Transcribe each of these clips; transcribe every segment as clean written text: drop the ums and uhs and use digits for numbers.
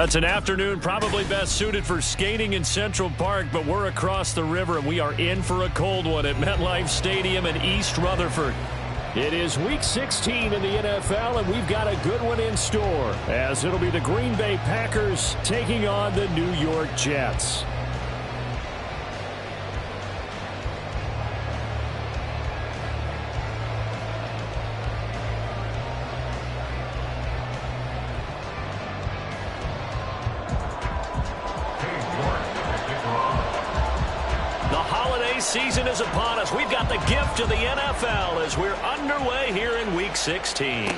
It's an afternoon probably best suited for skating in Central Park, but we're across the river and we are in for a cold one at MetLife Stadium in East Rutherford. It is Week 16 in the NFL, and we've got a good one in store, as it'll be the Green Bay Packers taking on the New York Jets. Season is upon us. We've got the gift of the NFL as we're underway here in Week 16.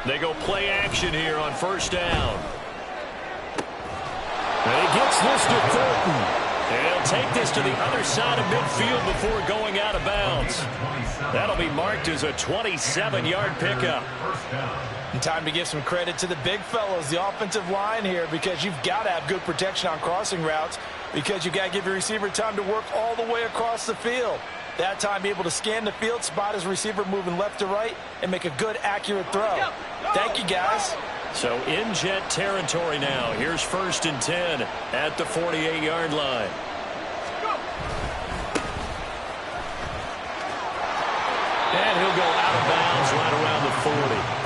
They go play action here on first down. And he gets this to Thornton. And he'll take this to the other side of midfield before going out of bounds. That'll be marked as a 27-yard pickup. And time to give some credit to the big fellows, the offensive line here, because you've got to have good protection on crossing routes, because you've got to give your receiver time to work all the way across the field. That time, be able to scan the field, spot his receiver moving left to right, and make a good, accurate throw. Thank you, guys. So in Jet territory now. Here's 1st and 10 at the 48-yard line. And he'll go out of bounds right around the 40.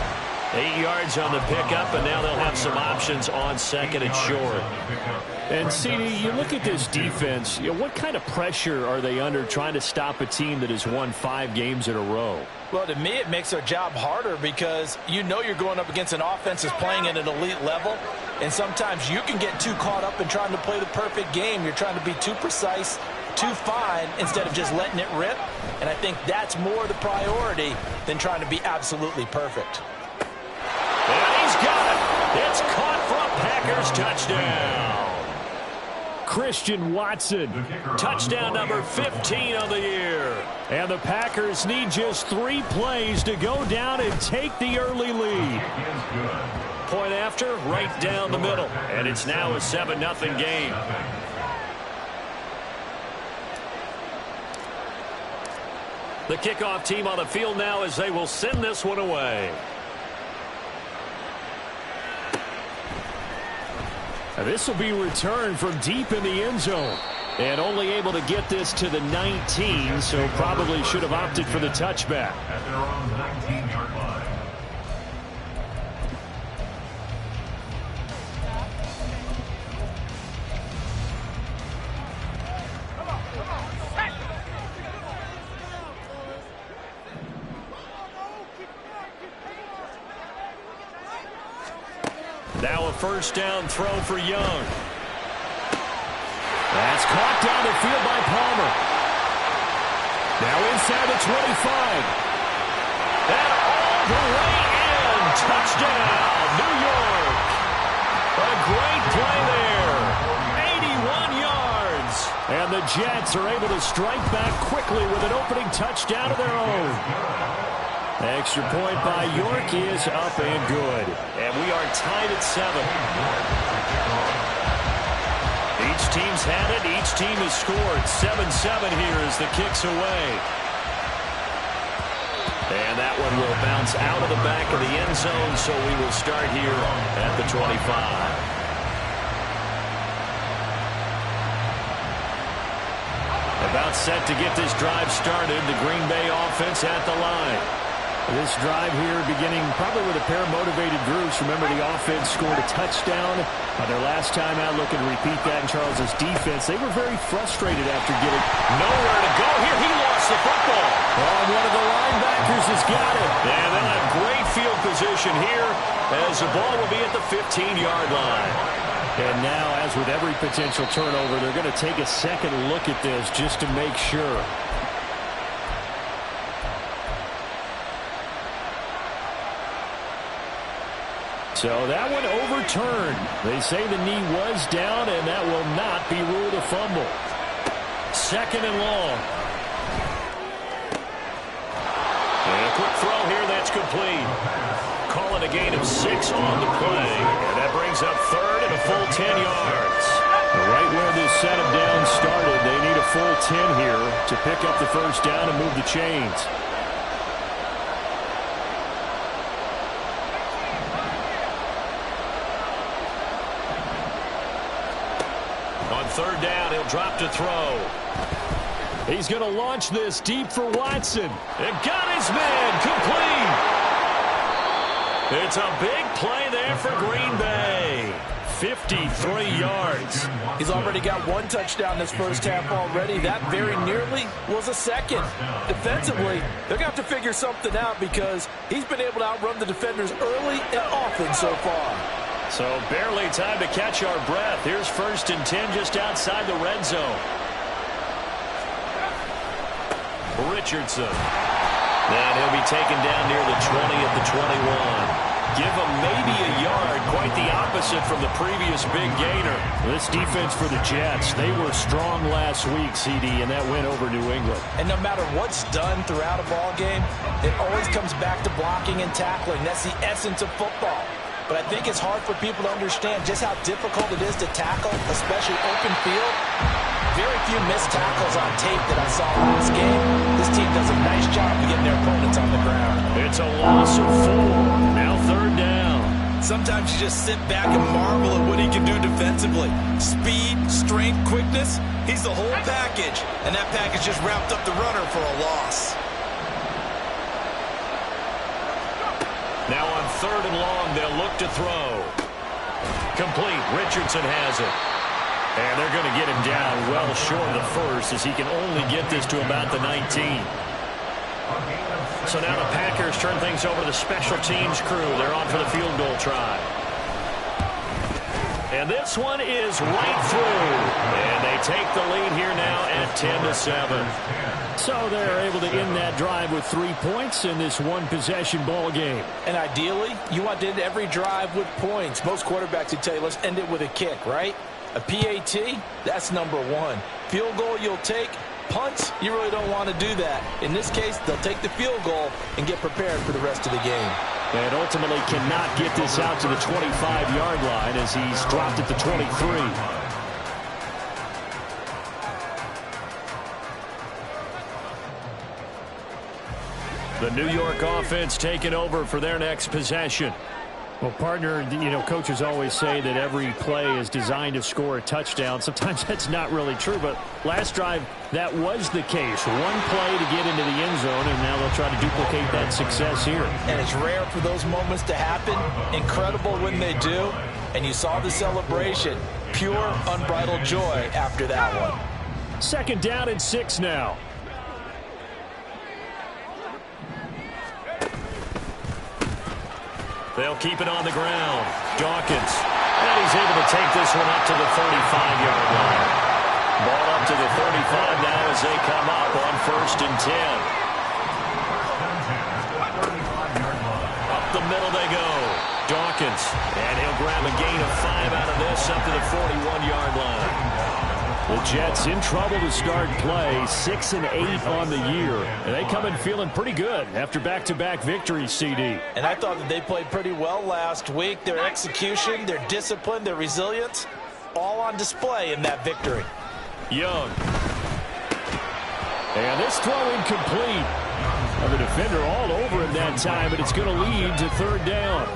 8 yards on the pickup, and now they'll have some options on 2nd and short. And, CD, you look at this defense, what kind of pressure are they under trying to stop a team that has won 5 games in a row? Well, to me, it makes their job harder because you know you're going up against an offense that's playing at an elite level, and sometimes you can get too caught up in trying to play the perfect game. You're trying to be too precise, too fine, instead of just letting it rip, and I think that's more the priority than trying to be absolutely perfect. And he's got it. It's caught for a Packers touchdown. Christian Watson. Touchdown number 15 on the year. And the Packers need just 3 plays to go down and take the early lead. Point after, right down the middle. And it's now a 7-0 game. The kickoff team on the field now as they will send this one away. This will be returned from deep in the end zone. And only able to get this to the 19, so probably should have opted for the touchback. At their own 19-yard line. Now a first down throw for Young. That's caught down the field by Palmer. Now inside the 25. And all the way in. Touchdown, New York. A great play there. 81 yards. And the Jets are able to strike back quickly with an opening touchdown of their own. Extra point by York is up and good. And we are tied at 7. Each team's had it. Each team has scored. 7-7 here as the kick's away. And that one will bounce out of the back of the end zone, so we will start here at the 25. About set to get this drive started. The Green Bay offense at the line. This drive here beginning probably with a pair of motivated groups. Remember, the offense scored a touchdown their last time out. Looking to repeat that in Charles's defense. They were very frustrated after getting nowhere to go here. He lost the football. Oh, one of the linebackers has got it. And they'll have great field position here as the ball will be at the 15-yard line. And now, as with every potential turnover, they're going to take a second look at this just to make sure. So that one overturned. They say the knee was down, and that will not be ruled a fumble. Second and long. And a quick throw here that's complete. Call it a gain of 6 on the play. And that brings up third and a full 10 yards. Right where this set of downs started, they need a full 10 here to pick up the first down and move the chains. On third down, he'll drop to throw. He's going to launch this deep for Watson. It got his man complete. It's a big play there for Green Bay. 53 yards. He's already got 1 touchdown this first half already. That very nearly was a second. Defensively, they're going to have to figure something out because he's been able to outrun the defenders early and often so far. So barely time to catch our breath. Here's first and 10 just outside the red zone. Richardson. And he'll be taken down near the 20 at the 21. Give him maybe a yard. Quite the opposite from the previous big gainer. This defense for the Jets, they were strong last week, CD, and that win over New England. And no matter what's done throughout a ball game, it always comes back to blocking and tackling. That's the essence of football. But I think it's hard for people to understand just how difficult it is to tackle, especially open field. Very few missed tackles on tape that I saw last game. This team does a nice job of getting their opponents on the ground. It's a loss of 4. Now third down. Sometimes you just sit back and marvel at what he can do defensively. Speed, strength, quickness. He's the whole package. And that package just wrapped up the runner for a loss. Now on third and long, they'll look to throw. Complete. Richardson has it. And they're going to get him down well short of the first as he can only get this to about the 19. So now the Packers turn things over to the special teams crew. They're on for the field goal try. And this one is right through. And they take the lead here now at 10-7. So they're able to end that drive with 3 points in this one-possession ball game. And ideally, you want to end every drive with points. Most quarterbacks would tell you, let's end it with a kick, right? A PAT, that's number 1. Field goal you'll take. Punts, you really don't want to do that. In this case, they'll take the field goal and get prepared for the rest of the game. And ultimately cannot get this out to the 25-yard line as he's dropped at the 23. The New York offense taking over for their next possession. Well, partner, you know, coaches always say that every play is designed to score a touchdown. Sometimes that's not really true, but last drive, that was the case. One play to get into the end zone, and now they'll try to duplicate that success here. And it's rare for those moments to happen. Incredible when they do. And you saw the celebration. Pure, unbridled joy after that one. Second down and 6 now. They'll keep it on the ground. Dawkins. And he's able to take this one up to the 35-yard line. Ball up to the 35 now as they come up on first and 10. Up the middle they go. Dawkins. And he'll grab a gain of 5 out of this up to the 41-yard line. The Jets in trouble to start play, 6-8 on the year. And they come in feeling pretty good after back-to-back victories, CD. And I thought that they played pretty well last week. Their execution, their discipline, their resilience, all on display in that victory. Young. And this throw incomplete. Well, the defender all over him that time, but it's going to lead to third down.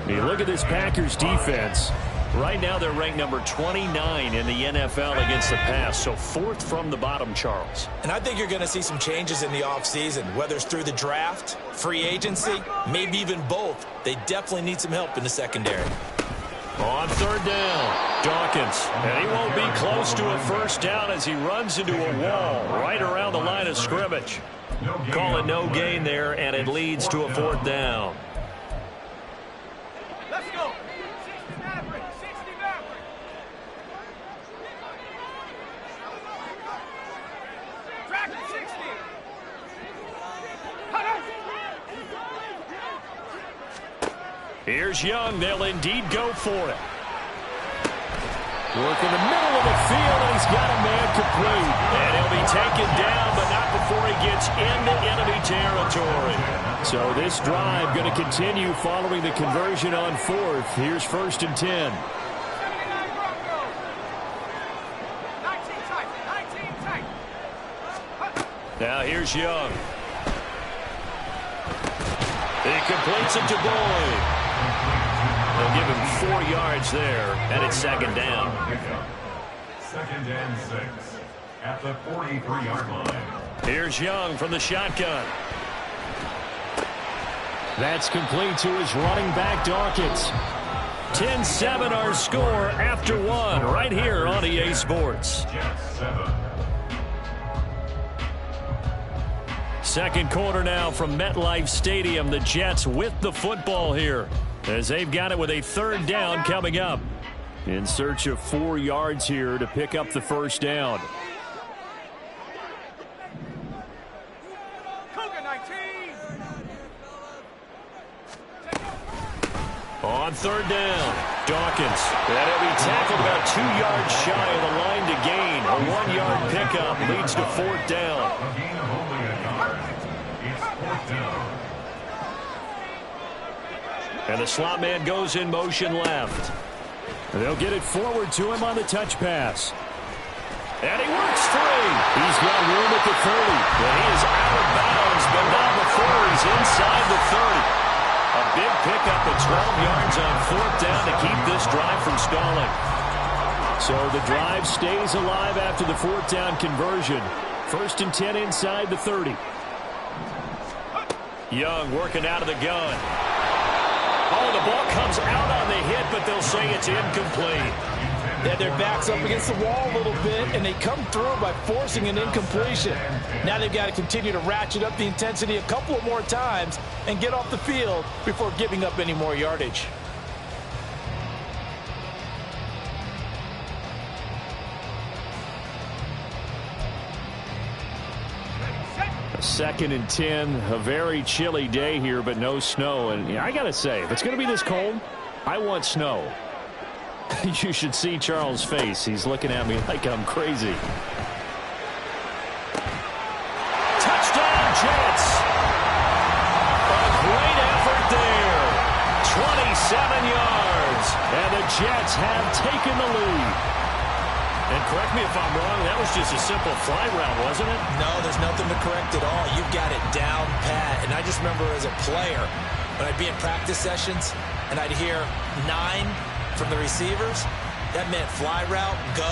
You look at this Packers defense. Right now they're ranked number 29 in the NFL against the pass, so 4th from the bottom, Charles. And I think you're going to see some changes in the offseason, whether it's through the draft, free agency, maybe even both. They definitely need some help in the secondary. On third down, Dawkins. And he won't be close to a first down as he runs into a wall right around the line of scrimmage. Call it no gain there, and it leads to a 4th down. Let's go. Here's Young. They'll indeed go for it. Work in the middle of the field, and he's got a man complete. And he'll be taken down, but not before he gets into enemy territory. So this drive going to continue following the conversion on fourth. Here's 1st and 10. Now here's Young. He completes it to Boyd. They'll give him 4 yards there, and it's 2nd down. 2nd and 6 at the 43-yard line. Here's Young from the shotgun. That's complete to his running back, Dawkins. 10-7 our score after 1 right here on EA Sports. Jets 7. Second quarter now from MetLife Stadium. The Jets with the football here as they've got it with a 3rd down coming up. In search of 4 yards here to pick up the 1st down. On 3rd down, Dawkins. And he'll be tackled about 2 yards shy of the line to gain. A 1-yard pickup leads to 4th down. A gain of only a yard. It's 4th down. And the slot man goes in motion left. They'll get it forward to him on the touch pass. And he works free. He's got room at the 30. But he is out of bounds, but not before he's inside the 30. A big pickup at 12 yards on 4th down to keep this drive from stalling. So the drive stays alive after the 4th down conversion. 1st and 10 inside the 30. Young working out of the gun. Oh, the ball comes out on the hit, but they'll say it's incomplete. Yeah, their back's up against the wall a little bit, and they come through by forcing an incompletion. Now they've got to continue to ratchet up the intensity a couple of more times and get off the field before giving up any more yardage. A 2nd and 10, a very chilly day here, but no snow. And I got to say, if it's going to be this cold, I want snow. You should see Charles' face. He's looking at me like I'm crazy. Touchdown, Jets. A great effort there. 27 yards. And the Jets have taken the lead. And correct me if I'm wrong, that was just a simple fly route, wasn't it? No, there's nothing to correct at all. You've got it down pat. And I just remember as a player, when I'd be in practice sessions and I'd hear 9 from the receivers, that meant fly route, go,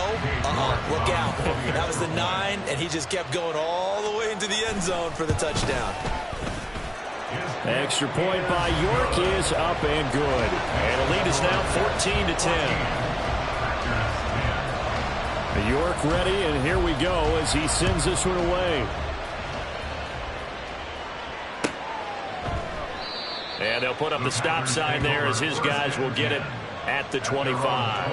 look out. That was the 9, and he just kept going all the way into the end zone for the touchdown. Extra point by York is up and good. And the lead is now 14-10. York ready, and here we go as he sends this one away. And they'll put up the stop sign there as his guys will get it at the 25.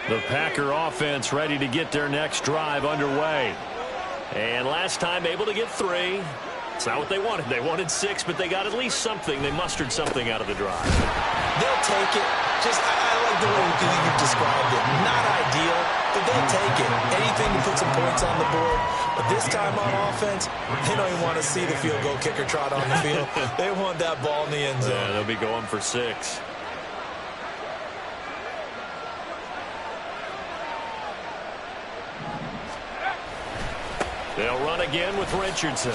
The Packer offense ready to get their next drive underway. And last time able to get 3. It's not what they wanted. They wanted 6, but they got at least something. They mustered something out of the drive. They'll take it. Just, I like the way you've described it. Not ideal, but they'll take it. Anything to put some points on the board. But this time on offense, they don't even want to see the field goal kicker trot on the field. They want that ball in the end zone. Yeah, they'll be going for 6. They'll run again with Richardson.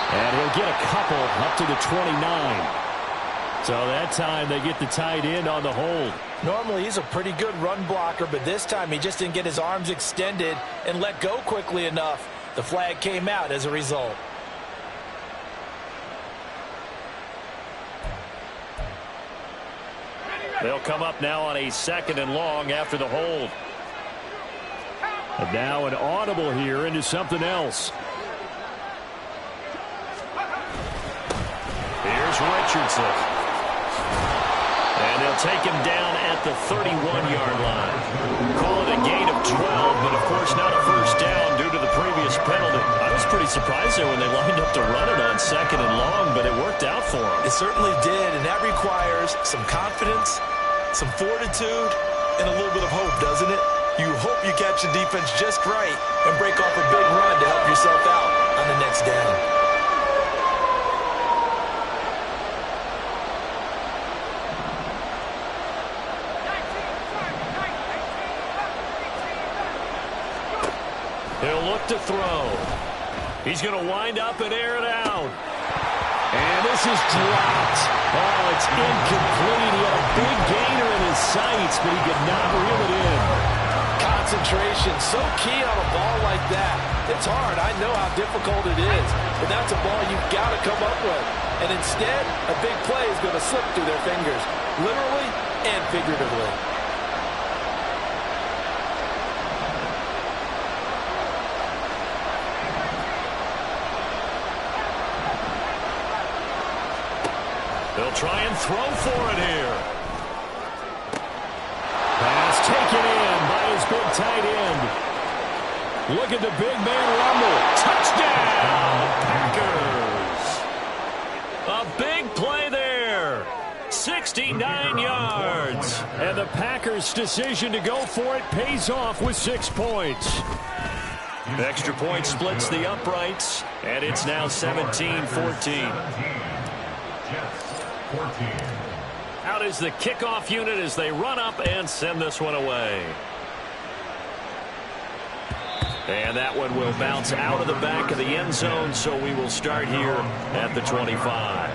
And he'll get a couple up to the 29. So that time they get the tight end on the hold. Normally he's a pretty good run blocker, but this time he just didn't get his arms extended and let go quickly enough. The flag came out as a result. They'll come up now on a 2nd and long after the hold. And now an audible here into something else. Here's Richardson. And they'll take him down at the 31-yard line. Call it a gain of 12, but of course there when they lined up to run it on 2nd and long, but it worked out for them. It certainly did, and that requires some confidence, some fortitude, and a little bit of hope, doesn't it? You hope you catch the defense just right and break off a big run to help yourself out on the next down. He'll look to throw. He's going to wind up and air it out. And this is dropped. Oh, it's incomplete. He had a big gainer in his sights, but he could not reel it in. Concentration, so key on a ball like that. It's hard. I know how difficult it is, but that's a ball you've got to come up with. And instead, a big play is going to slip through their fingers, literally and figuratively. They'll try and throw for it here. Pass taken in by his big tight end. Look at the big man rumble. Touchdown, Packers. A big play there. 69 yards. And the Packers' decision to go for it pays off with 6 points. Extra point splits the uprights, and it's now 17-14. Out is the kickoff unit as they run up and send this one away. And that one will bounce out of the back of the end zone, so we will start here at the 25.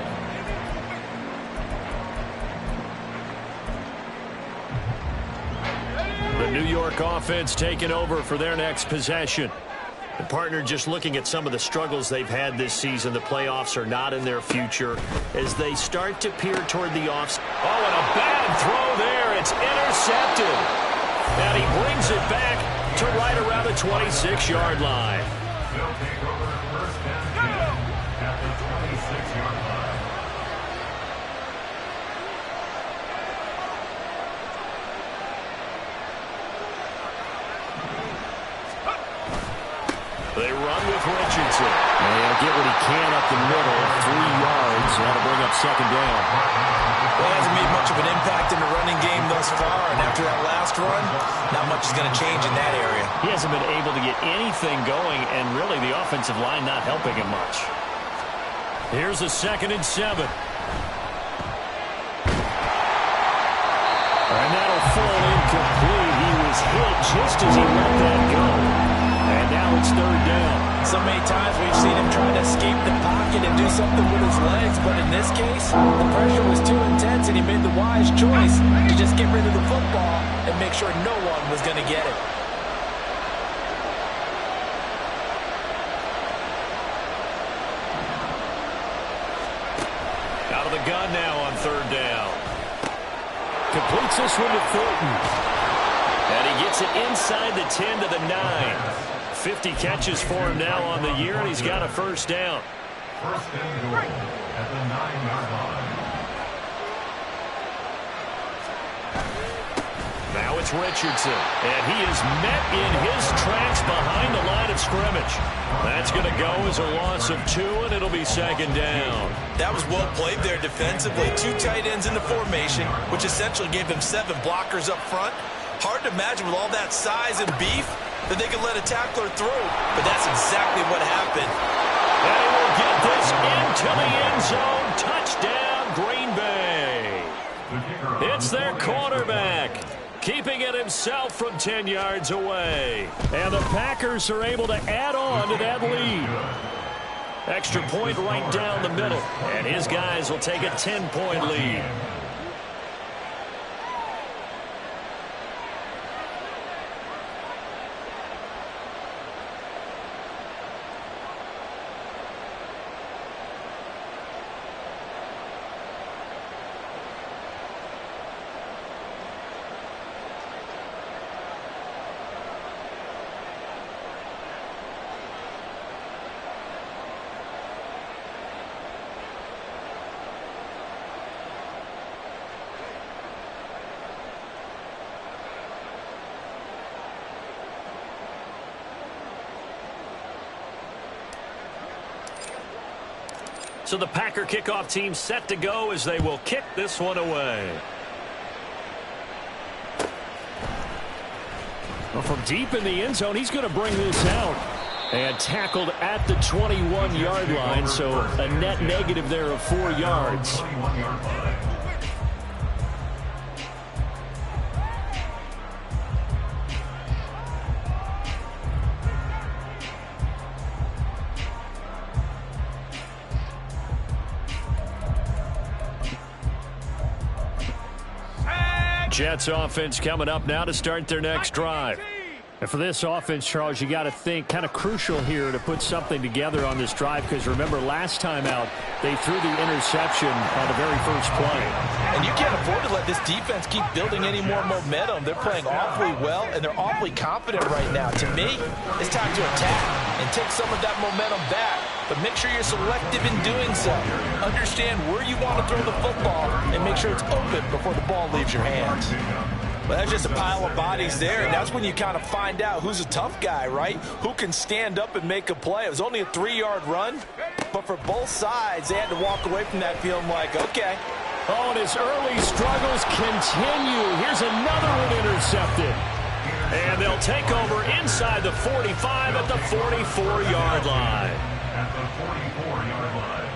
The New York offense taking over for their next possession. The partner, just looking at some of the struggles they've had this season, the playoffs are not in their future as they start to peer toward the offs. Oh, and a bad throw there. It's intercepted. And he brings it back to right around the 26-yard line. They'll take over first and 10 at the 26-yard line. They run with Richardson. And he'll get what he can up the middle, 3 yards. That'll bring up 2nd down. Well, it hasn't made much of an impact in the running game thus far, and after that last run, not much is going to change in that area. He hasn't been able to get anything going, and really the offensive line not helping him much. Here's a 2nd and 7. And that'll fall incomplete. He was hit just as he let that go. And now it's 3rd down. So many times we've seen him try to escape the pocket and do something with his legs, but in this case, the pressure was too intense and he made the wise choice to just get rid of the football and make sure no one was going to get it. Out of the gun now on 3rd down. Completes this one to Thornton. And he gets it inside the 10 to the 9. 50 catches for him now on the year, and he's got a 1st down. First and goal at the 9-yard line. Now it's Richardson, and he is met in his tracks behind the line of scrimmage. That's going to go as a loss of 2, and it'll be 2nd down. That was well played there defensively. 2 tight ends in the formation, which essentially gave them 7 blockers up front. Hard to imagine with all that size and beef that they could let a tackler through, but that's exactly what happened. And he will get this into the end zone. Touchdown, Green Bay. It's their quarterback, keeping it himself from 10 yards away. And the Packers are able to add on to that lead. Extra point right down the middle, and his guys will take a 10-point lead. So the Packer kickoff team set to go as they will kick this one away. Well, from deep in the end zone, he's going to bring this out. And tackled at the 21-yard line, so a net negative there of 4 yards. Jets offense coming up now to start their next drive. And for this offense, Charles, you got to think kind of crucial here to put something together on this drive, because remember last time out they threw the interception on the very first play. And you can't afford to let this defense keep building any more momentum. They're playing awfully well, and they're awfully confident right now. To me, it's time to attack and take some of that momentum back. But make sure you're selective in doing so. Understand where you want to throw the football and make sure it's open before the ball leaves your hands. Well, that's just a pile of bodies there, and that's when you kind of find out who's a tough guy, right? Who can stand up and make a play. It was only a 3-yard run, but for both sides, they had to walk away from that feeling like, okay. Oh, and his early struggles continue. Here's another one intercepted. And they'll take over inside the 45 at the 44-yard line. At the 44-yard line.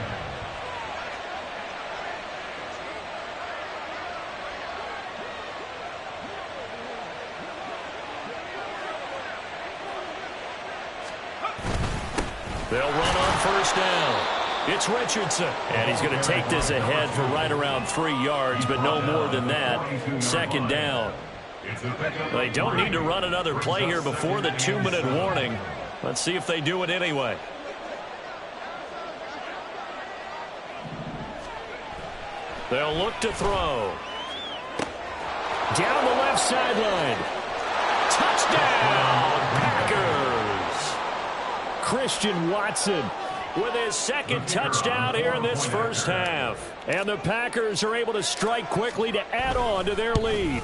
They'll run on first down. It's Richardson. And he's going to take this ahead for right around 3 yards, but no more than that. Second down. They don't need to run another play here before the 2-minute warning. Let's see if they do it anyway. They'll look to throw. Down the left sideline. Touchdown, Packers. Christian Watson with his second touchdown here in this first half. And the Packers are able to strike quickly to add on to their lead.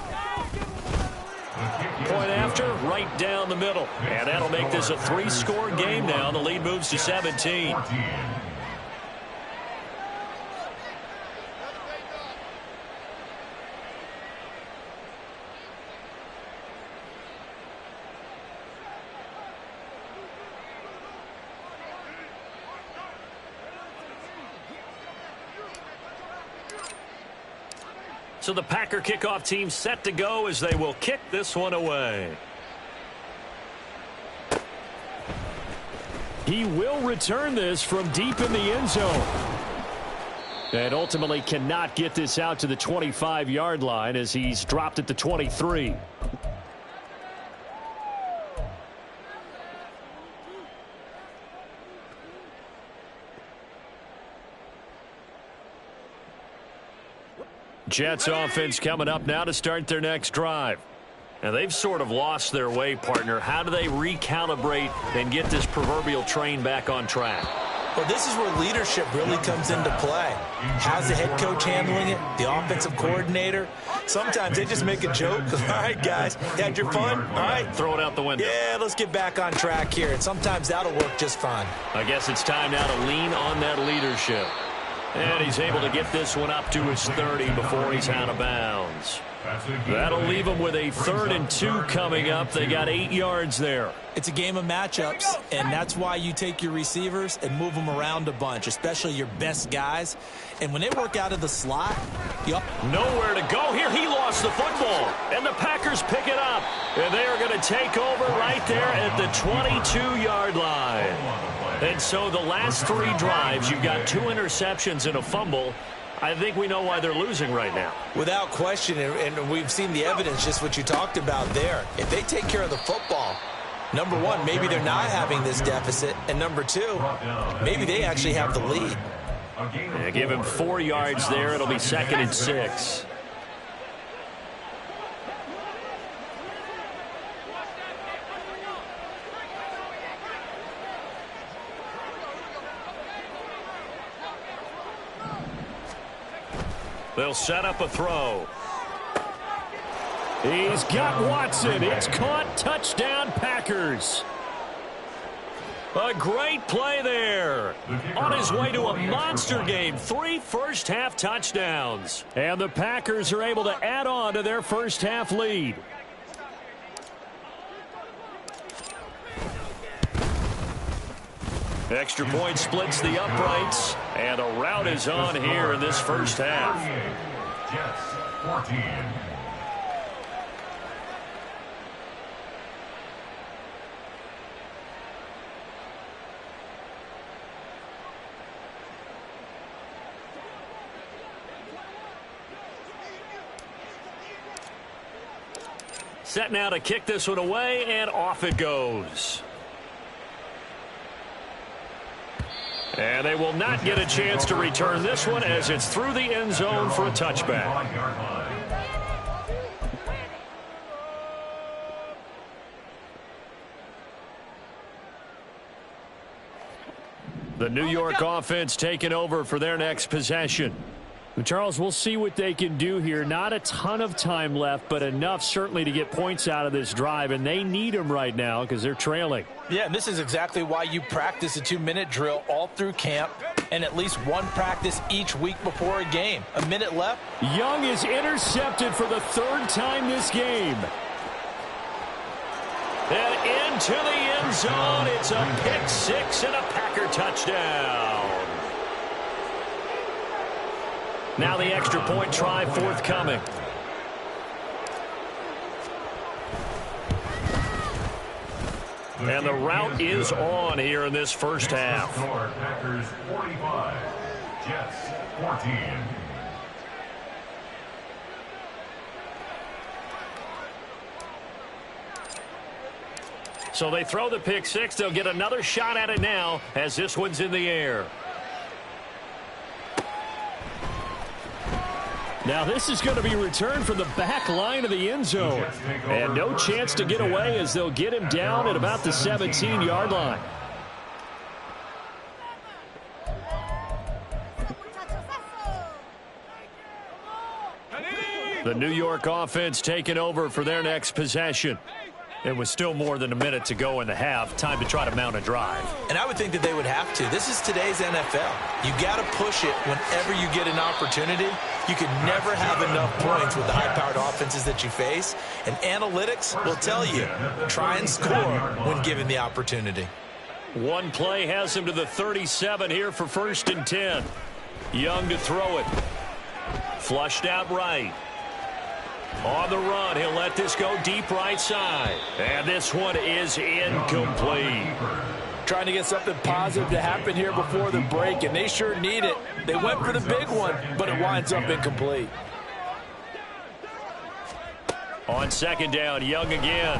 Point after, right down the middle. And that'll make this a 3-score game now. The lead moves to 17. So the Packer kickoff team set to go as they will kick this one away. He will return this from deep in the end zone. And ultimately cannot get this out to the 25-yard line as he's dropped at the 23. Jets offense coming up now to start their next drive. And they've sort of lost their way, partner. How do they recalibrate and get this proverbial train back on track? Well, this is where leadership really comes into play. How's the head coach handling it? The offensive coordinator? Sometimes they just make a joke. All right, guys, you had your fun? All right. Throw it out the window. Yeah, let's get back on track here. And sometimes that'll work just fine. I guess it's time now to lean on that leadership. And he's able to get this one up to his 30 before he's out of bounds. That'll leave him with a 3rd and 2 coming up. They got 8 yards there. It's a game of matchups, and that's why you take your receivers and move them around a bunch, especially your best guys. And when they work out of the slot, nowhere to go here. He lost the football, and the Packers pick it up. And they are going to take over right there at the 22-yard line. And so the last 3 drives, you've got 2 interceptions and a fumble. I think we know why they're losing right now. Without question, and we've seen the evidence, just what you talked about there. If they take care of the football, number one, maybe they're not having this deficit. And number 2, maybe they actually have the lead. Yeah, give him 4 yards there. It'll be 2nd and 6. They'll set up a throw. He's got Watson. It's caught. Touchdown, Packers. A great play there. On his way to a monster game. 3 first-half touchdowns. And the Packers are able to add on to their first-half lead. Extra point splits the uprights. And a rout is on here in this first half. Jets 14. Set now to kick this one away, and off it goes. And they will not get a chance to return this one as it's through the end zone for a touchback. The New York offense taking over for their next possession. Charles, we'll see what they can do here. Not a ton of time left, but enough certainly to get points out of this drive, and they need them right now because they're trailing. Yeah, and this is exactly why you practice a 2-minute drill all through camp and at least one practice each week before a game. A minute left. Young is intercepted for the 3rd time this game. And into the end zone. It's a pick 6 and a Packer touchdown. Now the extra point try forthcoming. And the route is on here in this first half. Packers 45, Jets 14. So they throw the pick 6. They'll get another shot at it now as this one's in the air. Now this is going to be returned from the back line of the end zone. And no chance to get away as they'll get him down at about the 17-yard line. The New York offense taking over for their next possession. It was still more than a minute to go in the half. Time to try to mount a drive. And I would think that they would have to. This is today's NFL. You got to push it whenever you get an opportunity. You can never have enough points with the high-powered offenses that you face. And analytics will tell you, try and score when given the opportunity. One play has him to the 37 here for 1st and 10. Young to throw it. Flushed out right. On the run, he'll let this go deep right side. And this one is incomplete. Trying to get something positive to happen here before the break, and they sure need it. They went for the big one, but it winds up incomplete. On 2nd down, Young again.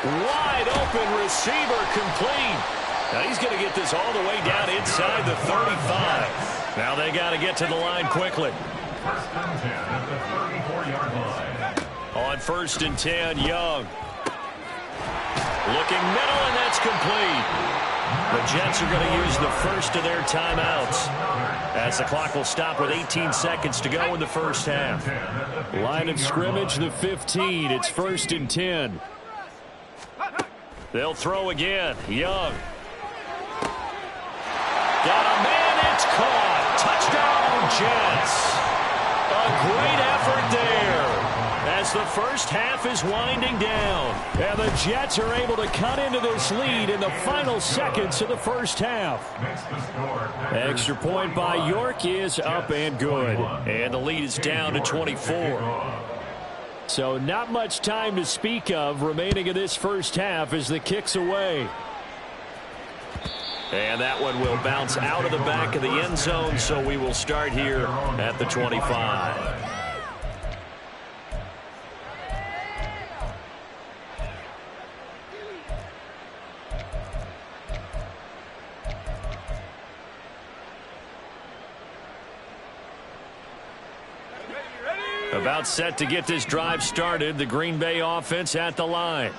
Wide open receiver complete. Now he's going to get this all the way down inside the 35. Now they got to get to the line quickly. 1st and 10 at the 34-yard line. On 1st and 10, Young. Looking middle, and that's complete. The Jets are going to use the first of their timeouts as the clock will stop with 18 seconds to go in the first half. Line of scrimmage, the 15. It's 1st and 10. They'll throw again. Young. Got a man. It's caught. Touchdown, Jets. A great effort there as the first half is winding down. And the Jets are able to cut into this lead in the final seconds of the first half. Extra point by York is up and good. And the lead is down to 24. So not much time to speak of remaining in this first half as the kick's away. And that one will bounce out of the back of the end zone, so we will start here at the 25. About set to get this drive started. The Green Bay offense at the line.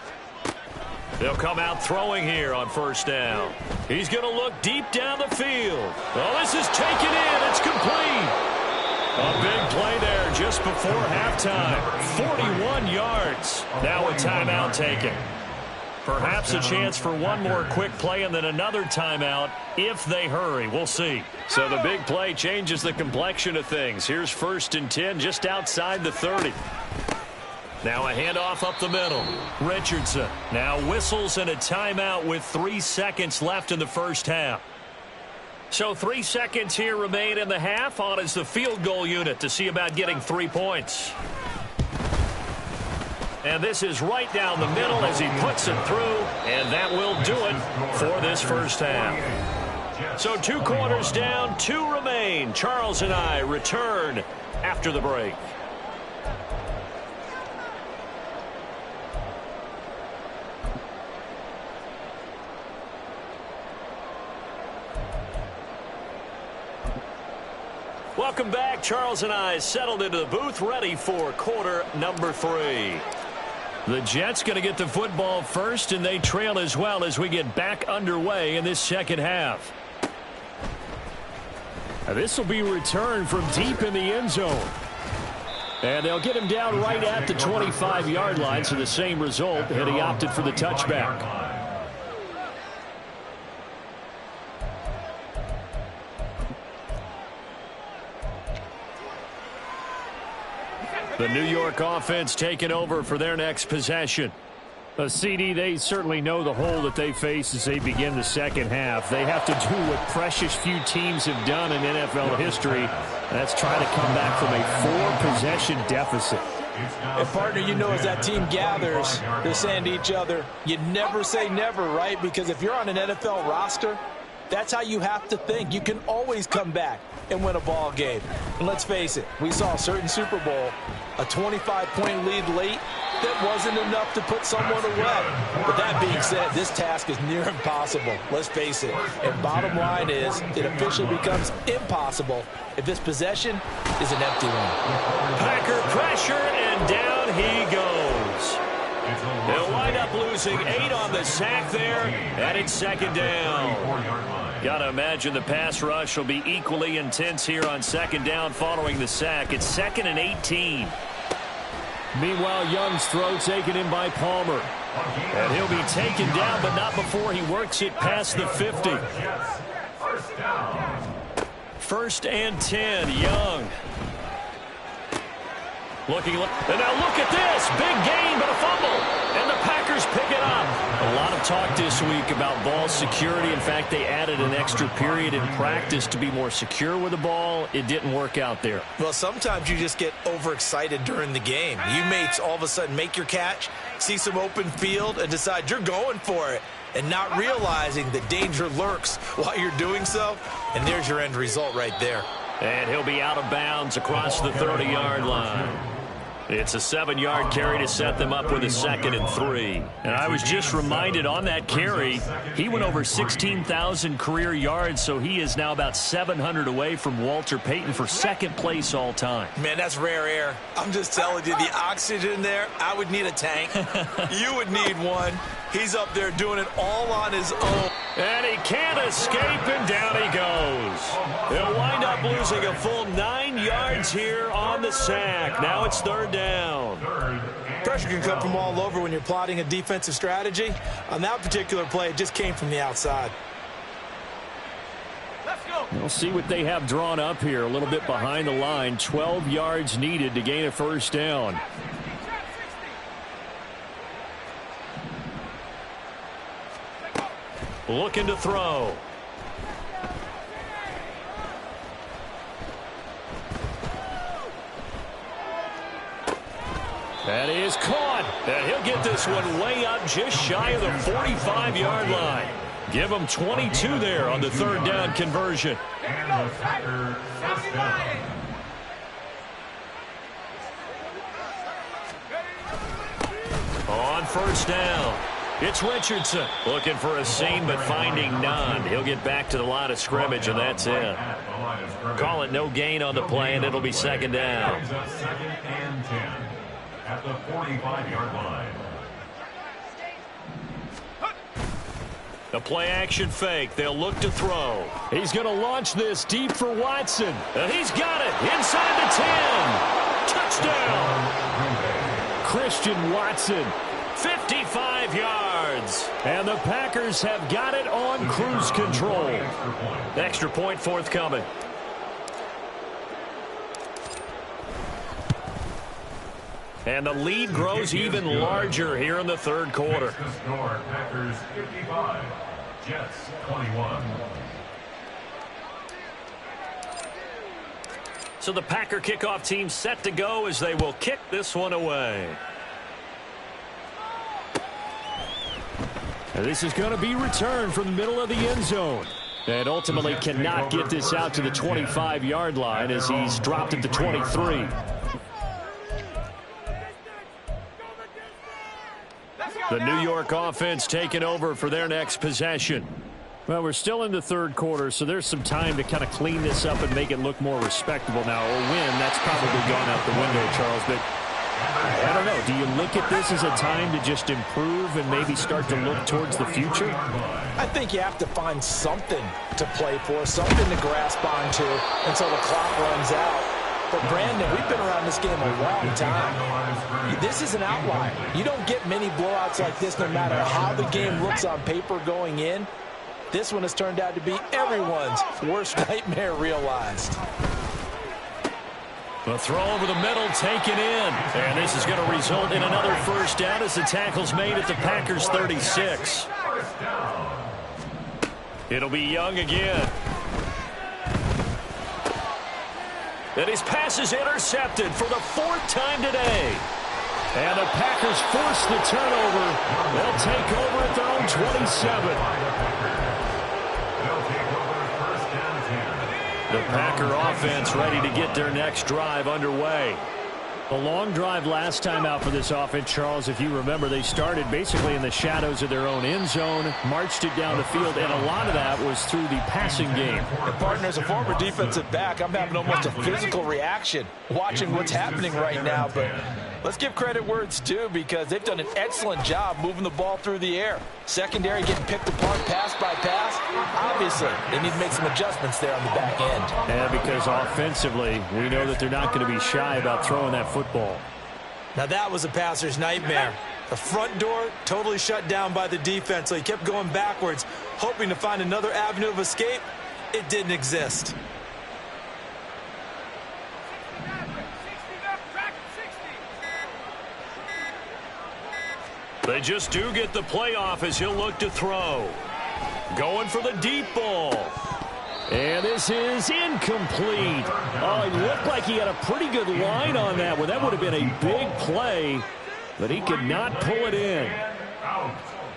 They'll come out throwing here on 1st down. He's going to look deep down the field. Oh, this is taken in. It's complete. A big play there just before halftime. 41 yards. Now a timeout taken. Perhaps a chance for one more quick play and then another timeout if they hurry. We'll see. So the big play changes the complexion of things. Here's 1st and 10 just outside the 30. Now a handoff up the middle. Richardson now whistles and a timeout with 3 seconds left in the first half. So 3 seconds here remain in the half. On is the field goal unit to see about getting 3 points. And this is right down the middle as he puts it through, and that will do it for this first half. So 2 quarters down, 2 remain. Charles and I return after the break. Welcome back. Charles and I settled into the booth, ready for quarter number 3. The Jets going to get the football first, and they trail as well as we get back underway in this second half. This will be returned from deep in the end zone. And they'll get him down right at the 25-yard line, so the same result, and he opted for the touchback. The New York offense taking over for their next possession. CD, they certainly know the hole that they face as they begin the second half. They have to do what precious few teams have done in NFL history. That's try to come back from a 4-possession deficit. And, partner, you know, as that team gathers, they're saying to each other, you never say never, right? Because if you're on an NFL roster, that's how you have to think. You can always come back and win a ball game. And let's face it, we saw a certain Super Bowl, a 25-point lead late, that wasn't enough to put someone away. But that being said, this task is near impossible. Let's face it. And bottom line is, it officially becomes impossible if this possession is an empty one. Packer pressure, and down he goes. They'll wind up losing 8 on the sack there, and it's second down. Got to imagine the pass rush will be equally intense here on second down following the sack. It's 2nd and 18. Meanwhile, Young's throw taken in by Palmer. And he'll be taken down, but not before he works it past the 50. 1st and 10, Young. And now look at this. Big gain, but a fumble. And the Packers pick it up. A lot of talk this week about ball security. In fact, they added an extra period in practice to be more secure with the ball. It didn't work out there. Well, sometimes you just get overexcited during the game. You may all of a sudden make your catch, see some open field, and decide you're going for it, and not realizing the danger lurks while you're doing so. And there's your end result right there. And he'll be out of bounds across the 30-yard line. It's a 7-yard carry to set them up with a 2nd and 3. And I was just reminded on that carry, he went over 16,000 career yards, so he is now about 700 away from Walter Payton for 2nd place all time. Man, that's rare air. I'm just telling you, the oxygen there, I would need a tank. You would need one. He's up there doing it all on his own. And he can't escape, and down he goes. They'll wind up losing a full 9 yards here on the sack. Now it's 3rd down. Pressure can come from all over when you're plotting a defensive strategy. On that particular play, it just came from the outside. Let's go. We'll see what they have drawn up here. A little bit behind the line. 12 yards needed to gain a 1st down. Looking to throw. That is caught. And he'll get this one way up just shy of the 45-yard line. Give him 22 there on the 3rd down conversion. On 1st down, it's Richardson looking for a seam but finding none. He'll get back to the line of scrimmage, and that's it. Call it no gain on the play, and it'll be 2nd down. 2nd and 10 at the 45-yard line. The play action fake. They'll look to throw. He's going to launch this deep for Watson. And he's got it inside the 10. Touchdown. Christian Watson. 55 yards. And the Packers have got it on cruise control. Extra point forthcoming. And the lead grows even larger here in the third quarter. Packers 55, Jets 21. So the Packer kickoff team set to go as they will kick this one away. And this is going to be returned from the middle of the end zone. And ultimately cannot get this out to the 25-yard line as he's dropped at the 23. The New York offense taking over for their next possession. Well, we're still in the third quarter, so there's some time to kind of clean this up and make it look more respectable now. A win, that's probably gone out the window, Charles. But I don't know. Do you look at this as a time to just improve and maybe start to look towards the future? I think you have to find something to play for, something to grasp onto until the clock runs out. But, Brandon, we've been around this game a long time. This is an outlier. You don't get many blowouts like this no matter how the game looks on paper going in. This one has turned out to be everyone's worst nightmare realized. The throw over the middle taken in. And this is going to result in another first down as the tackle's made at the Packers 36. It'll be Young again. And his pass is intercepted for the fourth time today. And the Packers force the turnover. They'll take over at their own 27. The Packer offense ready to get their next drive underway. A long drive last time out for this offense, Charles. If you remember, they started basically in the shadows of their own end zone, marched it down the field, and a lot of that was through the passing game. And partner, as a former defensive back, I'm having almost a physical reaction watching what's happening right now. But let's give credit where it's due because they've done an excellent job moving the ball through the air. Secondary getting picked apart pass by pass. Obviously, they need to make some adjustments there on the back end. And because offensively, we know that they're not going to be shy about throwing that football. Now that was a passer's nightmare. The front door totally shut down by the defense, so he kept going backwards, hoping to find another avenue of escape. It didn't exist. They just do get the playoff as he'll look to throw. Going for the deep ball. And this is incomplete. Oh, he looked like he had a pretty good line on that one. That would have been a big play, but he could not pull it in.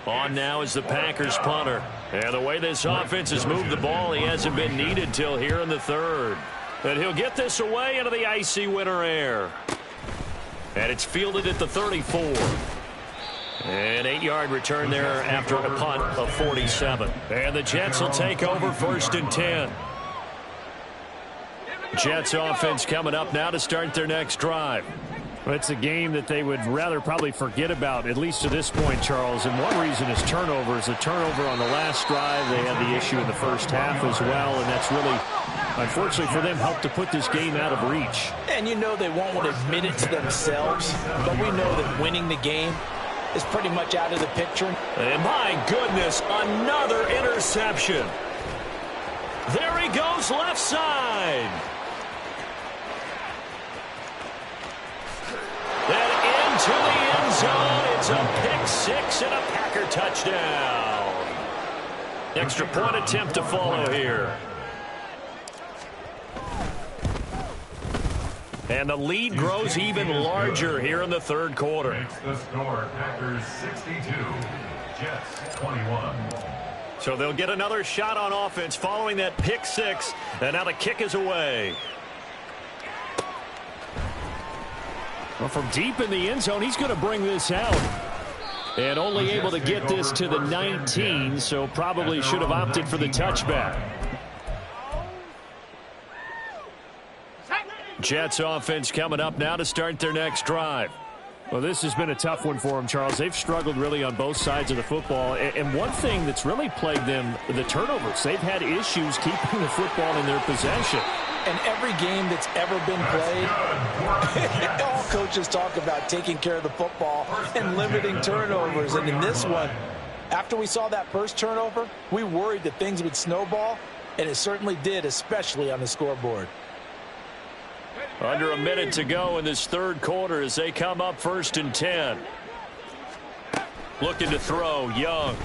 On now is the Packers punter. And the way this offense has moved the ball, he hasn't been needed till here in the third. And he'll get this away into the icy winter air. And it's fielded at the 34. An 8-yard return there after a punt of 47. And the Jets will take over first and 10. Jets offense coming up now to start their next drive. Well, it's a game that they would rather probably forget about, at least to this point, Charles. And one reason is turnovers. A turnover on the last drive. They had the issue in the first half as well, and that's really, unfortunately for them, helped to put this game out of reach. And you know they won't want to admit it to themselves, but we know that winning the game is pretty much out of the picture. And my goodness, another interception. There he goes left side. And into the end zone. It's a pick six and a Packer touchdown. Extra point attempt to follow here. And the lead grows even larger here in the third quarter. Makes the score Packers 62, Jets 21. So they'll get another shot on offense following that pick six. And now the kick is away. Well, from deep in the end zone, he's going to bring this out. And only able to get this to the 19, so probably should have opted for the touchback. Jets offense coming up now to start their next drive. Well, this has been a tough one for them, Charles. They've struggled really on both sides of the football. And one thing that's really plagued them, the turnovers. They've had issues keeping the football in their possession. And every game that's ever been played, all coaches talk about taking care of the football and limiting turnovers. And in this one, After we saw that first turnover, we worried that things would snowball, and it certainly did, especially on the scoreboard. Under a minute to go in this third quarter as they come up 1st and 10. Looking to throw, Young.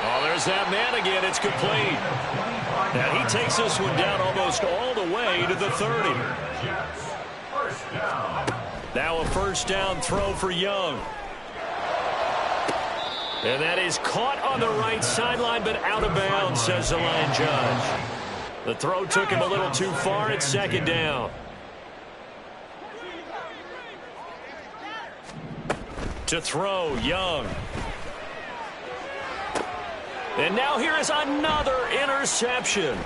Oh, there's that man again. It's complete. And he takes this one down almost all the way to the 30. Now a first down throw for Young. And that is caught on the right sideline, but out of bounds, says the line judge. The throw took him a little too far. It's 2nd down. To throw, Young. And now here is another interception.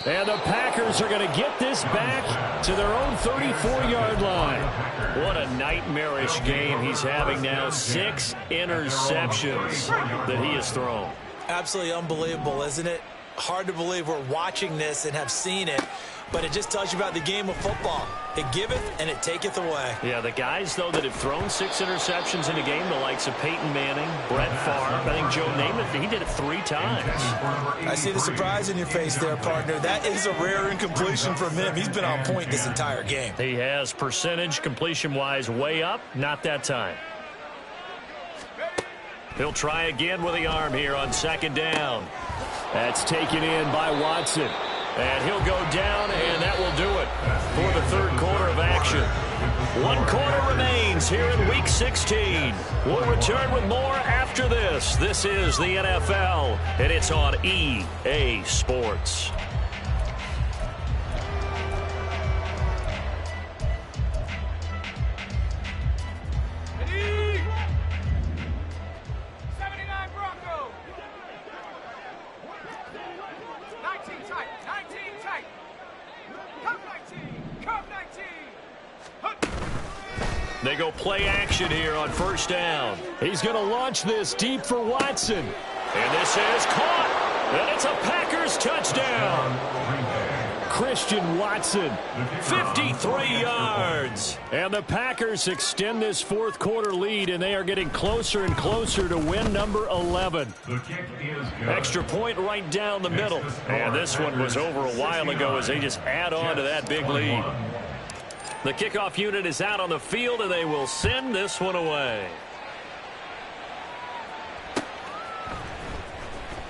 And the Packers are going to get this back to their own 34-yard line. What a nightmarish game he's having now. 6 interceptions that he has thrown. Absolutely unbelievable, isn't it? Hard to believe we're watching this and have seen it, but it just tells you about the game of football. It giveth and it taketh away. Yeah, the guys, though, that have thrown 6 interceptions in a game, the likes of Peyton Manning, Brett Favre, I think Joe Namath, he did it 3 times. I see the surprise in your face there, partner. That is a rare incompletion from him. He's been on point this entire game. He has percentage completion-wise way up, not that time. He'll try again with the arm here on 2nd down. That's taken in by Watson. And he'll go down, and that will do it for the third quarter of action. 1 quarter remains here in Week 16. We'll return with more after this. This is the NFL, and it's on EA Sports. They go play action here on 1st down. He's going to launch this deep for Watson. And this is caught. And it's a Packers touchdown. Christian Watson, 53 yards. And the Packers extend this fourth quarter lead, and they are getting closer and closer to win number 11. Extra point right down the middle. And this one was over a while ago as they just add on to that big lead. The kickoff unit is out on the field, and they will send this one away.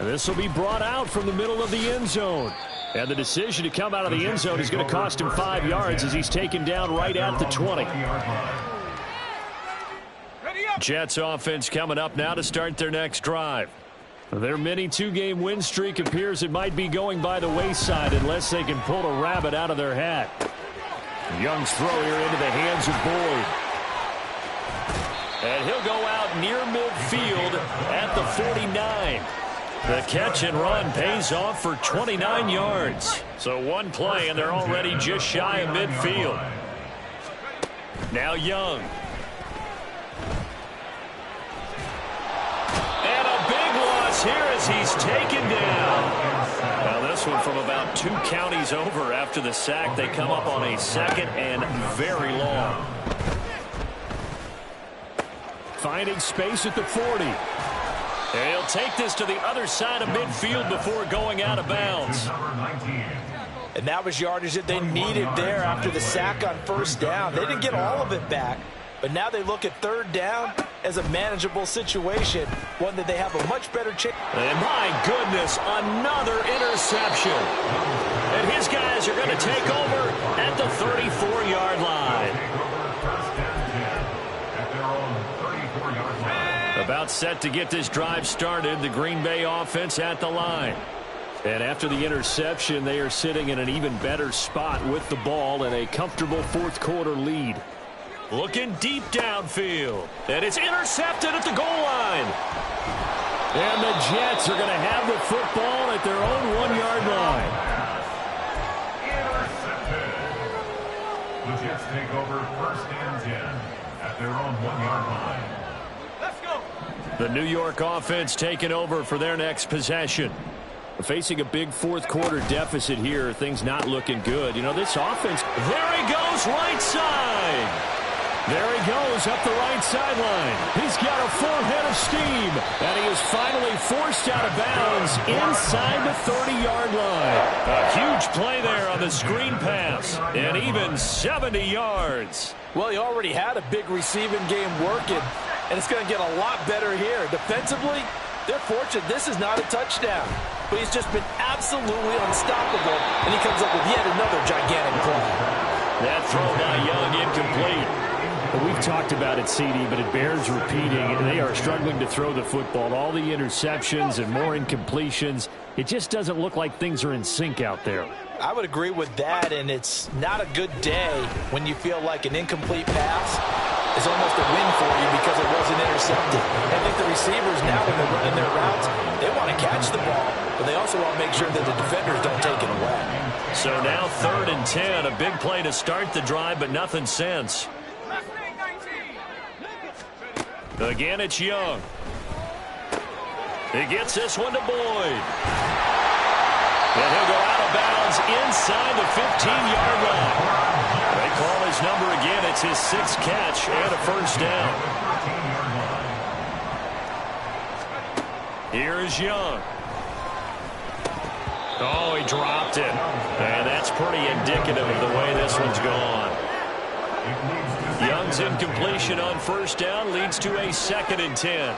And this will be brought out from the middle of the end zone. And the decision to come out of the end zone is going to cost him 5 yards as he's taken down right at the 20. Jets offense coming up now to start their next drive. Their mini 2-game win streak appears it might be going by the wayside unless they can pull a rabbit out of their hat. Young's throw here into the hands of Boyd. And he'll go out near midfield at the 49. The catch and run pays off for 29 yards. So one play, and they're already just shy of midfield. Now Young. And a big loss here as he's taken down. Now this one from about 2 counties over after the sack. They come up on a 2nd and very long. Finding space at the 40. And he'll take this to the other side of midfield before going out of bounds. And that was yardage that they needed there after the sack on 1st down. They didn't get all of it back, but now they look at 3rd down as a manageable situation, one that they have a much better chance. And my goodness, another interception. And his guys are going to take over at the 34-yard line. About set to get this drive started, the Green Bay offense at the line. And after the interception, they are sitting in an even better spot with the ball and a comfortable fourth quarter lead. Looking deep downfield. And it's intercepted at the goal line. And the Jets are going to have the football at their own 1-yard line. Intercepted. The Jets take over 1st and 10 at their own 1-yard line. The New York offense taking over for their next possession. Facing a big fourth quarter deficit here, things not looking good. You know, this offense, there he goes, right side. There he goes up the right sideline. He's got a full head of steam, and he is finally forced out of bounds inside the 30-yard line. A huge play there on the screen pass, and even 70 yards. Well, he already had a big receiving game working, and it's going to get a lot better here. Defensively, they're fortunate this is not a touchdown, but he's just been absolutely unstoppable, and he comes up with yet another gigantic play. That throw by Young incomplete. Well, we've talked about it, CD, but it bears repeating. They are struggling to throw the football. All the interceptions and more incompletions. It just doesn't look like things are in sync out there. I would agree with that, and it's not a good day when you feel like an incomplete pass is almost a win for you because it wasn't intercepted. I think the receivers now, when they're running their routes, they want to catch the ball, but they also want to make sure that the defenders don't take it away. So now 3rd and 10, a big play to start the drive, but nothing since. Again, it's Young. He gets this one to Boyd. And he'll go out of bounds inside the 15-yard line. They call his number again. It's his 6th catch and a first down. Here is Young. Oh, he dropped it. And that's pretty indicative of the way this one's gone. Young's incompletion on first down leads to a 2nd and 10.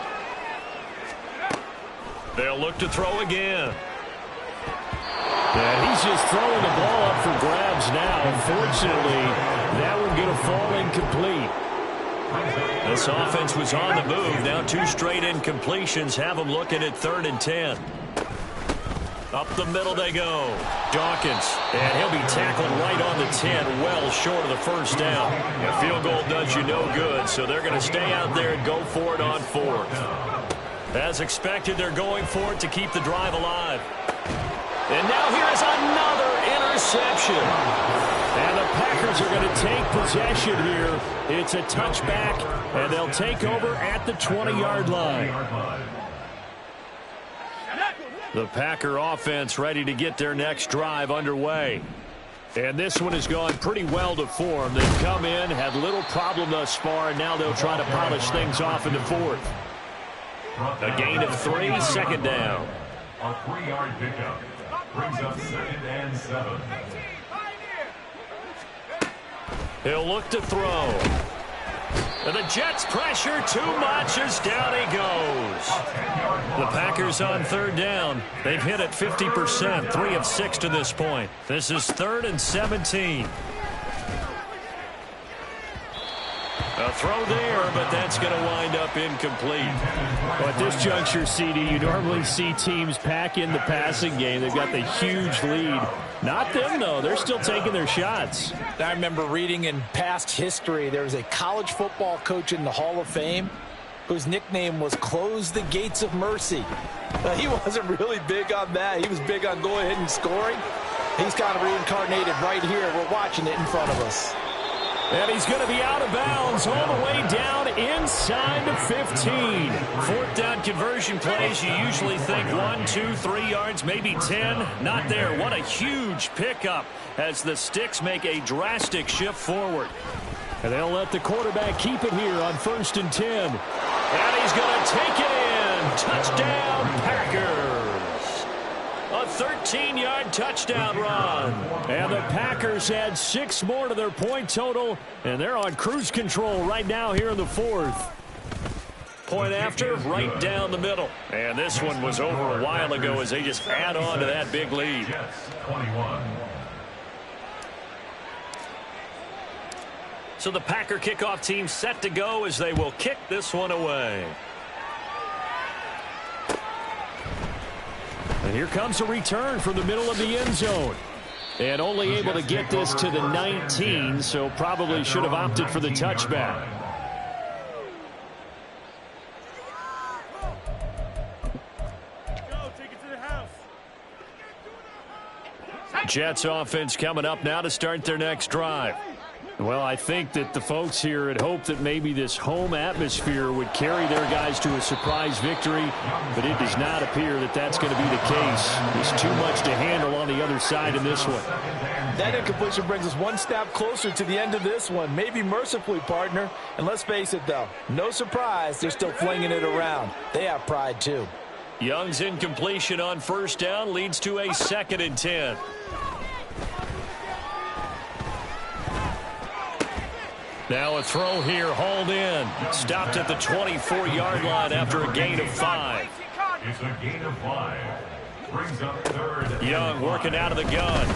They'll look to throw again. And he's just throwing the ball up for grabs now. Unfortunately, that one going to fall incomplete. This offense was on the move. Now 2 straight incompletions have them looking at 3rd and 10. Up the middle they go. Dawkins, and he'll be tackled right on the 10, well short of the first down. A field goal does you no good, so they're going to stay out there and go for it on 4th. As expected, they're going for it to keep the drive alive. And now here is another interception. And the Packers are going to take possession here. It's a touchback, and they'll take over at the 20-yard line. The Packer offense ready to get their next drive underway. And this one has gone pretty well to form. They've come in, had little problem thus far, and now they'll try to polish things off in the 4th. A gain of 3, 2nd down. A 3-yard pickup brings up 2nd and 7. He'll look to throw. And the Jets pressure too much as down he goes. The Packers on 3rd down. They've hit it 50%, 3 of 6 to this point. This is 3rd and 17. A throw there, but that's going to wind up incomplete. Well, at this juncture, CD, you normally see teams pack in the passing game. They've got the huge lead. Not them, though. They're still taking their shots. I remember reading in past history, there was a college football coach in the Hall of Fame whose nickname was Close the Gates of Mercy. He wasn't really big on that. He was big on going ahead and scoring. He's kind of reincarnated right here. We're watching it in front of us. And he's going to be out of bounds all the way down inside the 15. 4th down conversion plays, you usually think 1, 2, 3 yards, maybe 10. Not there. What a huge pickup as the Sticks make a drastic shift forward. And they'll let the quarterback keep it here on 1st and 10. And he's going to take it in. Touchdown, Packers. A 13-yard touchdown run. And the Packers add 6 more to their point total, and they're on cruise control right now here in the 4th. Point after, right down the middle. And this one was over a while ago as they just add on to that big lead. So the Packer kickoff team set to go as they will kick this one away. And here comes a return from the middle of the end zone. And only able to get this to the 19, so probably should have opted for the touchback. Jets offense coming up now to start their next drive. Well, I think that the folks here had hoped that maybe this home atmosphere would carry their guys to a surprise victory, but it does not appear that that's going to be the case. There's too much to handle on the other side in this one. That incompletion brings us one snap closer to the end of this one. Maybe mercifully, partner. And let's face it, though, no surprise, they're still flinging it around. They have pride, too. Young's incompletion on first down leads to a 2nd and 10. Now a throw here, hauled in. Stopped at the 24-yard line after a gain of 5. It's a gain of 5. Brings up 3rd. Young working out of the gun.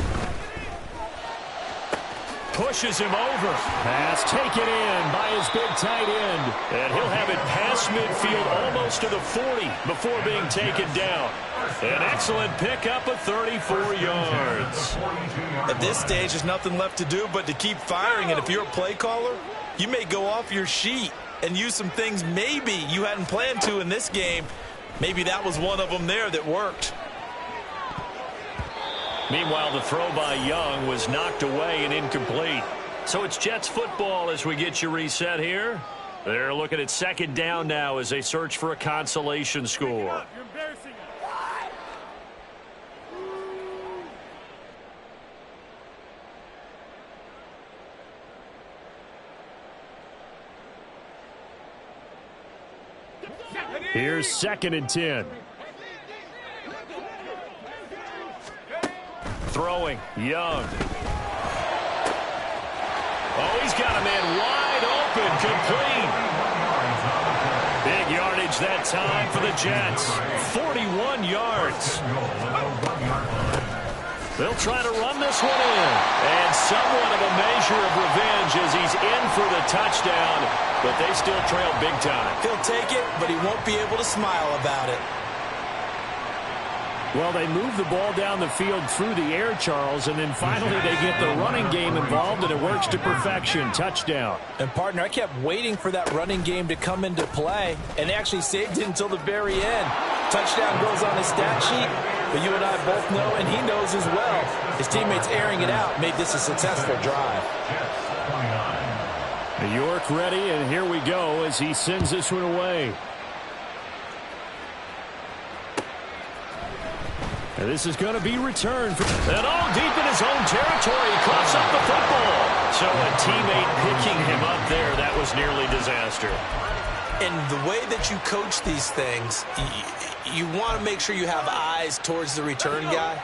Pushes him over. Pass taken in by his big tight end. And he'll have it past midfield almost to the 40 before being taken down. An excellent pickup of 34 yards. At this stage, there's nothing left to do but to keep firing. And if you're a play caller, you may go off your sheet and use some things maybe you hadn't planned to in this game. Maybe that was one of them there that worked. Meanwhile, the throw by Young was knocked away and incomplete. So it's Jets football as we get you reset here. They're looking at 2nd down now as they search for a consolation score. Here's 2nd and 10. Throwing, Young. Oh, he's got a man wide open, complete. Big yardage that time for the Jets. 41 yards. They'll try to run this one in. And somewhat of a measure of revenge as he's in for the touchdown, but they still trail big time. He'll take it, but he won't be able to smile about it. Well, they move the ball down the field through the air, Charles, and then finally they get the running game involved, and it works to perfection. Touchdown. And, partner, I kept waiting for that running game to come into play, and they actually saved it until the very end. Touchdown goes on his stat sheet, but you and I both know, and he knows as well, his teammates airing it out made this a successful drive. York ready, and here we go as he sends this one away. And this is going to be returned. And all deep in his own territory, coughs up the football. So a teammate picking him up there, that was nearly disaster. And the way that you coach these things, you want to make sure you have eyes towards the return guy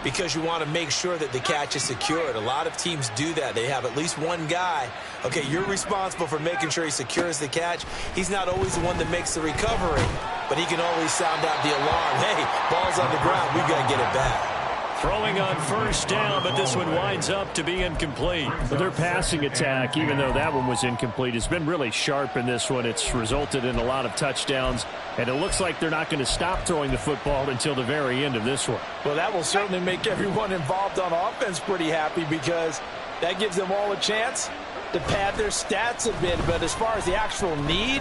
because you want to make sure that the catch is secured. A lot of teams do that. They have at least one guy. Okay, you're responsible for making sure he secures the catch. He's not always the one that makes the recovery, but he can always sound out the alarm. Hey, ball's on the ground. We've got to get it back. Throwing on first down, but this one winds up to be incomplete. But their passing attack, even though that one was incomplete, has been really sharp in this one. It's resulted in a lot of touchdowns, and it looks like they're not going to stop throwing the football until the very end of this one. Well, that will certainly make everyone involved on offense pretty happy because that gives them all a chance to pad their stats a bit. But as far as the actual need,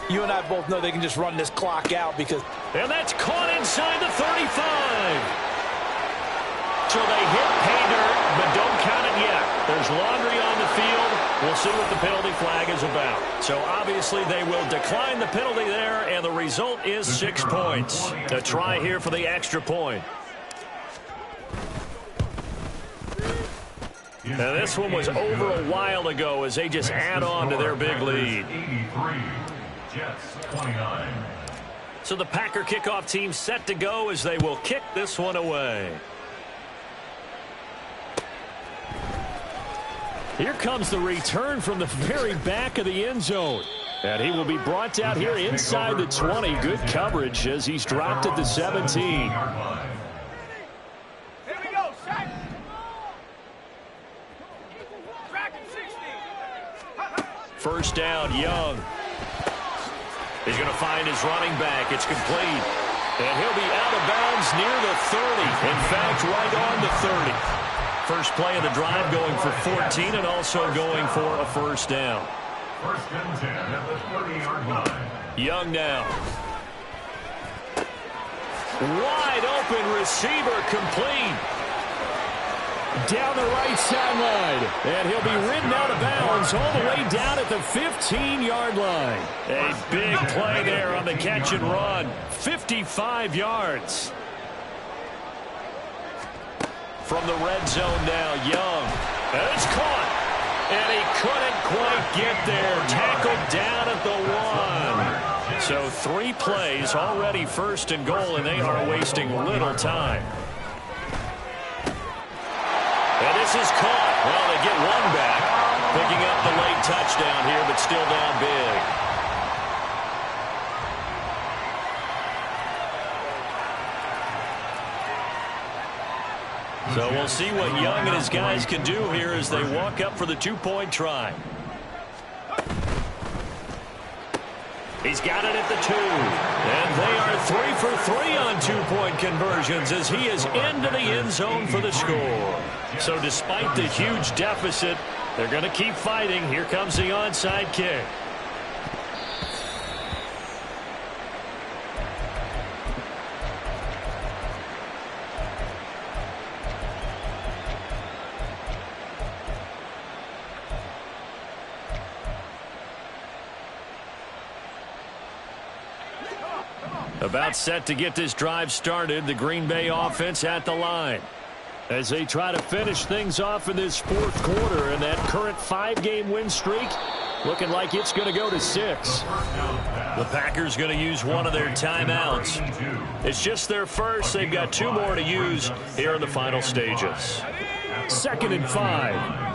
you and I both know they can just run this clock out because... And that's caught inside the 35. So they hit pay dirt, but don't count it yet. There's laundry on the field. We'll see what the penalty flag is about. So obviously they will decline the penalty there, and the result is 6 points. A try here for the extra point. And this one was over a while ago as they just add on to their big lead. Jets 29. So the Packer kickoff team set to go as they will kick this one away. Here comes the return from the very back of the end zone. And he will be brought down here inside the 20. Good coverage as he's dropped at the 17. First down, Young. He's going to find his running back. It's complete. And he'll be out of bounds near the 30. In fact, right on the 30. First play of the drive going for 14 and also going for a first down. First and 10 at the 30-yard line. Young now. Wide open receiver complete. Down the right sideline. And he'll be ridden out of bounds all the way down at the 15-yard line. A big play there on the catch and run. 55 yards. from the red zone now. Young. And it's caught. And he couldn't quite get there. Tackled down at the 1. So 3 plays, already first and goal, and they are wasting little time. And this is caught. Well, they get one back. Picking up the late touchdown here, but still down big. So we'll see what Young and his guys can do here as they walk up for the 2-point try. He's got it at the 2. And they are 3 for 3 on 2-point conversions as he is into the end zone for the score. So despite the huge deficit, they're going to keep fighting. Here comes the onside kick. About set to get this drive started, the Green Bay offense at the line as they try to finish things off in this 4th quarter, and that current 5-game win streak looking like it's going to go to 6. The Packers going to use one of their timeouts. It's just their first. They've got 2 more to use here in the final stages. 2nd and 5.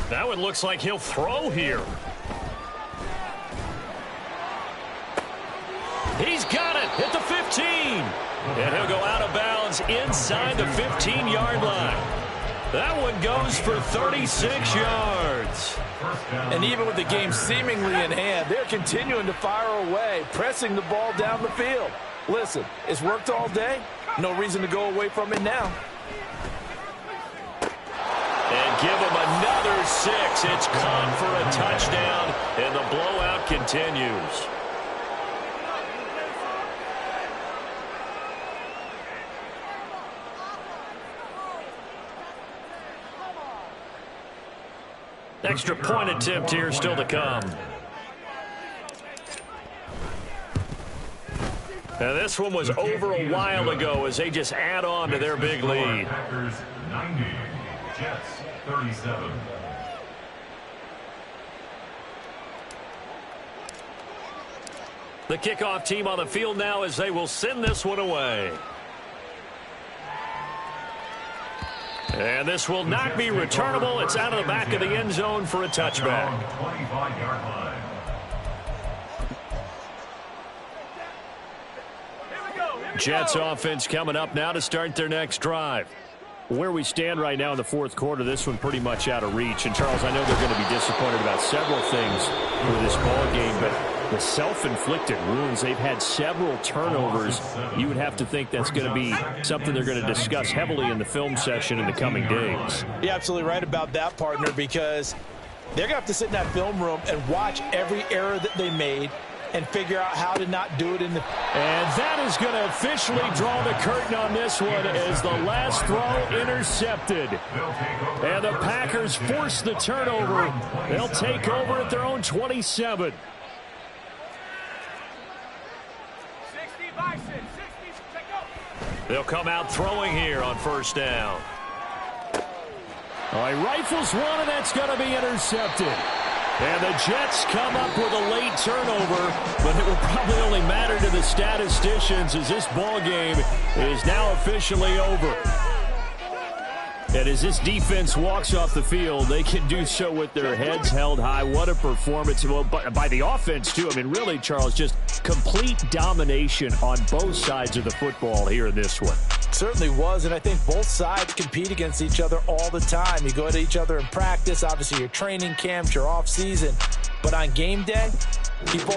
That one looks like he'll throw here. He's got it at the 15. And he'll go out of bounds inside the 15-yard line. That one goes for 36 yards. And even with the game seemingly in hand, they're continuing to fire away, pressing the ball down the field. Listen, it's worked all day. No reason to go away from it now. And give him another 6. It's caught for a touchdown, and the blowout continues. Extra point attempt here still to come. Now this one was over a while ago as they just add on to their big lead. Packers 90, Jets 37. The kickoff team on the field now as they will send this one away. And this will not be returnable. It's out of the back of the end zone for a touchback. 25-yard line. Jets offense coming up now to start their next drive. Where we stand right now in the 4th quarter, this one pretty much out of reach. And, Charles, I know they're going to be disappointed about several things for this ball game, but the self-inflicted wounds, they've had several turnovers. You would have to think that's going to be something they're going to discuss heavily in the film session in the coming days. You're absolutely right about that, partner, because they're going to have to sit in that film room and watch every error that they made and figure out how to not do it in the... And that is going to officially draw the curtain on this one as the last throw intercepted. And the Packers force the turnover. They'll take over at their own 27. They'll come out throwing here on first down. All right, rifles one, and that's going to be intercepted. And the Jets come up with a late turnover, but it will probably only matter to the statisticians as this ball game is now officially over. And as this defense walks off the field, they can do so with their heads held high. What a performance. Well, by the offense, too. I mean, really, Charles, just complete domination on both sides of the football here in this one. Certainly was, and I think both sides compete against each other all the time. You go at each other in practice, obviously your training camps, your off season, but on game day, people